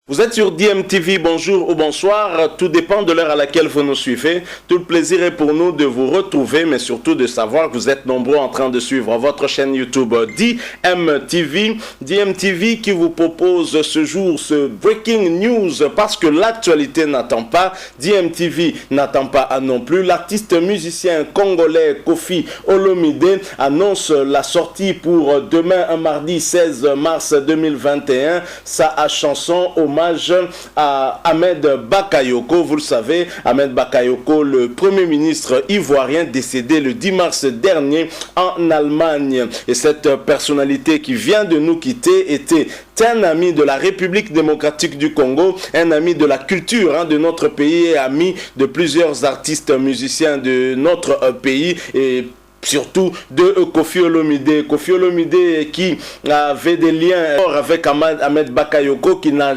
Vous êtes sur DMTV, bonjour ou bonsoir, tout dépend de l'heure à laquelle vous nous suivez. Tout le plaisir est pour nous de vous retrouver, mais surtout de savoir que vous êtes nombreux en train de suivre votre chaîne YouTube DMTV. DMTV qui vous propose ce jour ce Breaking News parce que l'actualité n'attend pas. DMTV n'attend pas non plus. L'artiste musicien congolais Koffi Olomide annonce la sortie pour demain, un mardi 16 mars 2021, sa chanson hommage à Ahmed Bakayoko. Vous le savez, Ahmed Bakayoko, le premier ministre ivoirien décédé le 10 mars dernier en Allemagne. Et cette personnalité qui vient de nous quitter était un ami de la République démocratique du Congo, un ami de la culture de notre pays et ami de plusieurs artistes musiciens de notre pays et surtout de Koffi Olomide. Koffi Olomide qui avait des liens avec Ahmed Bakayoko, qui n'a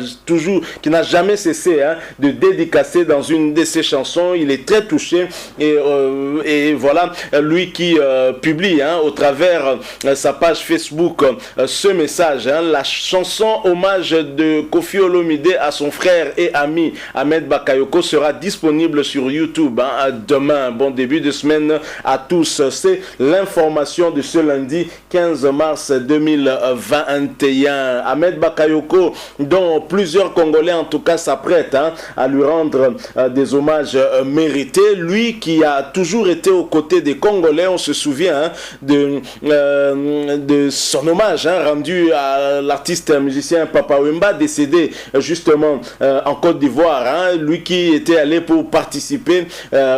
jamais cessé de dédicacer dans une de ses chansons. Il est très touché et voilà, lui qui publie au travers sa page Facebook ce message, la chanson hommage de Koffi Olomide à son frère et ami Ahmed Bakayoko sera disponible sur YouTube demain. Bon début de semaine à tous. C'est l'information de ce lundi 15 mars 2021. Ahmed Bakayoko, dont plusieurs Congolais en tout cas s'apprêtent à lui rendre des hommages mérités. Lui qui a toujours été aux côtés des Congolais, on se souvient de son hommage rendu à l'artiste musicien Papa Wemba, décédé justement en Côte d'Ivoire. Lui qui était allé pour participer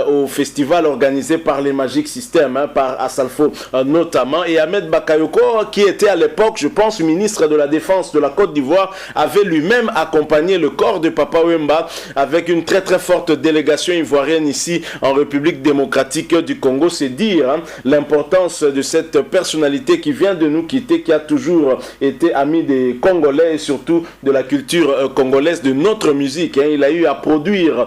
au festival organisé par les Magic System, par Assalfo notamment, et Ahmed Bakayoko qui était à l'époque, je pense, ministre de la Défense de la Côte d'Ivoire, avait lui-même accompagné le corps de Papa Wemba avec une très très forte délégation ivoirienne ici en République démocratique du Congo. C'est dire l'importance de cette personnalité qui vient de nous quitter, qui a toujours été ami des Congolais et surtout de la culture congolaise, de notre musique. Il a eu à produire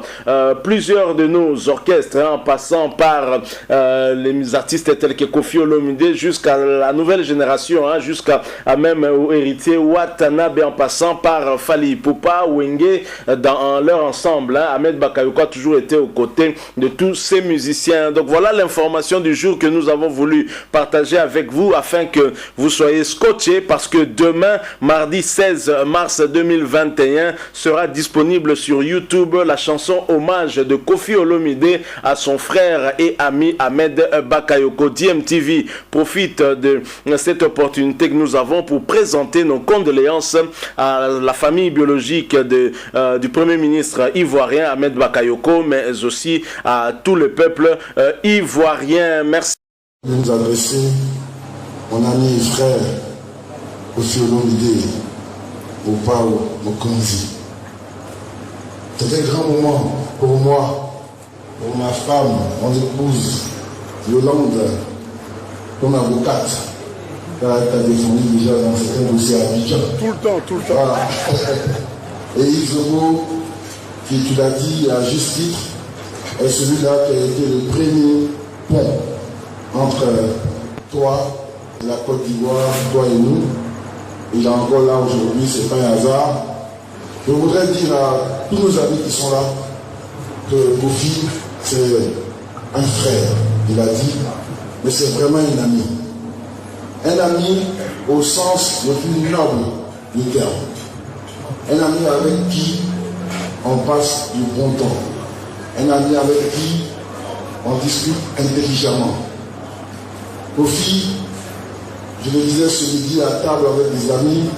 plusieurs de nos orchestres, en passant par les artistes tels que Koffi Olomide jusqu'à la nouvelle génération, jusqu'à même au héritier Watanabe, en passant par Fally Ipupa, Wenge, dans leur ensemble. Ahmed Bakayoko a toujours été aux côtés de tous ces musiciens. Donc voilà l'information du jour que nous avons voulu partager avec vous afin que vous soyez scotchés, parce que demain, mardi 16 mars 2021, sera disponible sur YouTube la chanson hommage de Koffi Olomide à son frère et ami Ahmed Bakayoko. DMTV profite de cette opportunité que nous avons pour présenter nos condoléances à la famille biologique du Premier ministre ivoirien Ahmed Bakayoko, mais aussi à tout le peuple ivoirien. Merci. Nous adresser mon ami et frère Koffi Olomide au Pao Mokonzi. C'est un grand moment pour moi, pour ma femme, mon épouse Yolande, comme avocate. Tu as défendu déjà dans certains dossiers à Abidjan. Tout le temps. Voilà. Et Yves Zogo, qui tu l'as dit à juste titre, est celui-là qui a été le premier pont entre toi, la Côte d'Ivoire, toi et nous. Il est encore là aujourd'hui, c'est pas un hasard. Je voudrais dire à tous nos amis qui sont là que Koffi, c'est un frère, il a dit, mais c'est vraiment un ami. Un ami au sens le plus noble du terme. Un ami avec qui on passe du bon temps. Un ami avec qui on discute intelligemment. Koffi, je le disais ce midi à table avec des amis,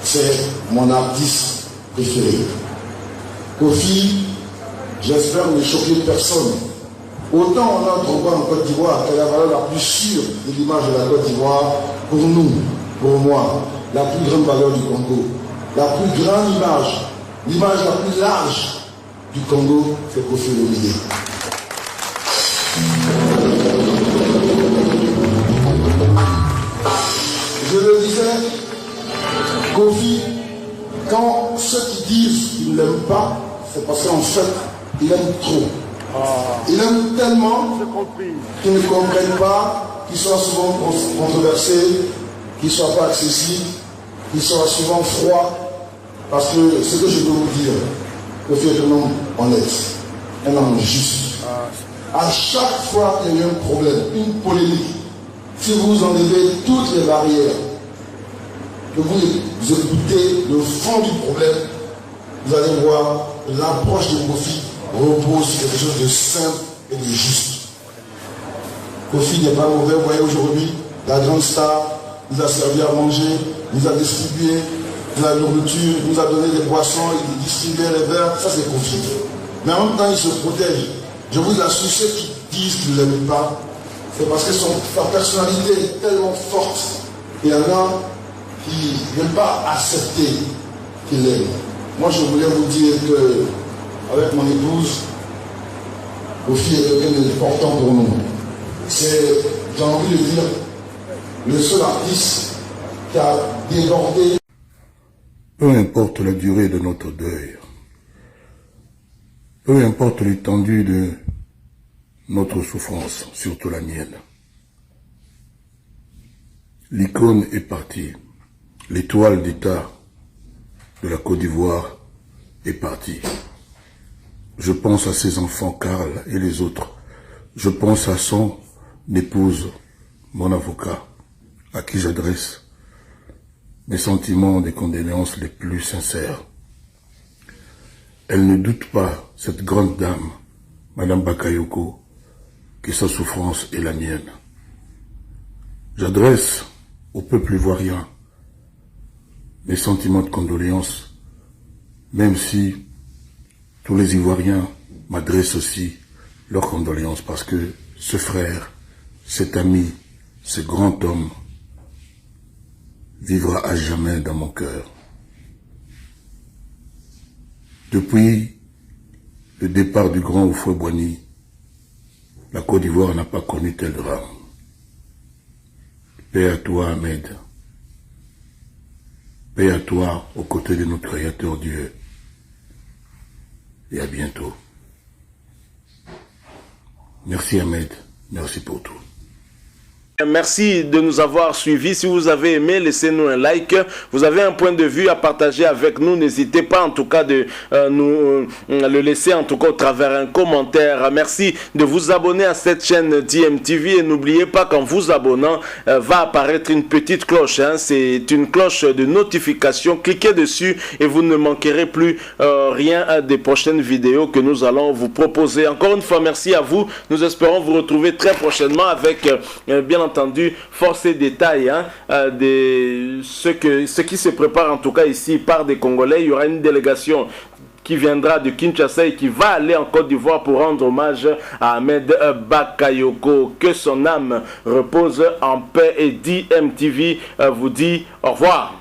c'est mon artiste préféré. Koffi, j'espère ne choquer personne. Autant on a trouvé en Côte d'Ivoire qu'elle est la valeur la plus sûre de l'image de la Côte d'Ivoire, pour nous, pour moi, la plus grande valeur du Congo. La plus grande image, l'image la plus large du Congo, c'est Koffi Olomide. Je le disais, Koffi, quand ceux qui disent qu'ils ne l'aiment pas, c'est parce qu'en fait, il aime trop. Il aime tellement qu'ils ne comprennent pas, qu'ils soient souvent controversés, qu'ils ne soient pas accessibles, qu'ils soient souvent froids. Parce que ce que je peux vous dire, Kofi est un homme honnête, un homme juste. À chaque fois qu'il y a un problème, une polémique, si vous enlevez toutes les barrières, que vous écoutez le fond du problème, vous allez voir l'approche de Kofi repose sur quelque chose de simple et de juste. Kofi n'est pas mauvais, vous voyez aujourd'hui, la grande star nous a servi à manger, nous a distribué de la nourriture, nous a donné des boissons, il distribuait les verres, ça c'est Kofi. Mais en même temps il se protège. Je vous assure, ceux qui disent qu'ils ne l'aiment pas, c'est parce que sa personnalité est tellement forte. Il y en a qui n'aiment pas accepter qu'il l'aime. Moi je voulais vous dire que avec mon épouse, Kofi est quelqu'un d'important pour nous. C'est, j'ai envie de dire, le seul artiste qui a débordé. Peu importe la durée de notre deuil, peu importe l'étendue de notre souffrance, surtout la mienne, l'icône est partie, l'étoile d'État de la Côte d'Ivoire est partie. Je pense à ses enfants Karl et les autres. Je pense à son épouse, mon avocat, à qui j'adresse mes sentiments des condoléances les plus sincères. Elle ne doute pas, cette grande dame, Madame Bakayoko, que sa souffrance est la mienne. J'adresse au peuple ivoirien mes sentiments de condoléances, même si tous les Ivoiriens m'adressent aussi leurs condoléances, parce que ce frère, cet ami, ce grand homme vivra à jamais dans mon cœur. Depuis le départ du grand Houphouët-Boigny, la Côte d'Ivoire n'a pas connu tel drame. Paix à toi, Ahmed. Paix à toi, aux côtés de notre Créateur Dieu. Et à bientôt. Merci Ahmed, merci pour tout. Merci de nous avoir suivis. Si vous avez aimé, laissez-nous un like. Vous avez un point de vue à partager avec nous. N'hésitez pas en tout cas de nous le laisser en tout cas au travers un commentaire. Merci de vous abonner à cette chaîne DMTV et n'oubliez pas qu'en vous abonnant va apparaître une petite cloche. C'est une cloche de notification. Cliquez dessus et vous ne manquerez plus rien des prochaines vidéos que nous allons vous proposer. Encore une fois, merci à vous. Nous espérons vous retrouver très prochainement avec bien entendu force et détails de ce qui se prépare en tout cas ici par des Congolais. Il y aura une délégation qui viendra de Kinshasa et qui va aller en Côte d'Ivoire pour rendre hommage à Ahmed Bakayoko. Que son âme repose en paix et DMTV vous dit au revoir.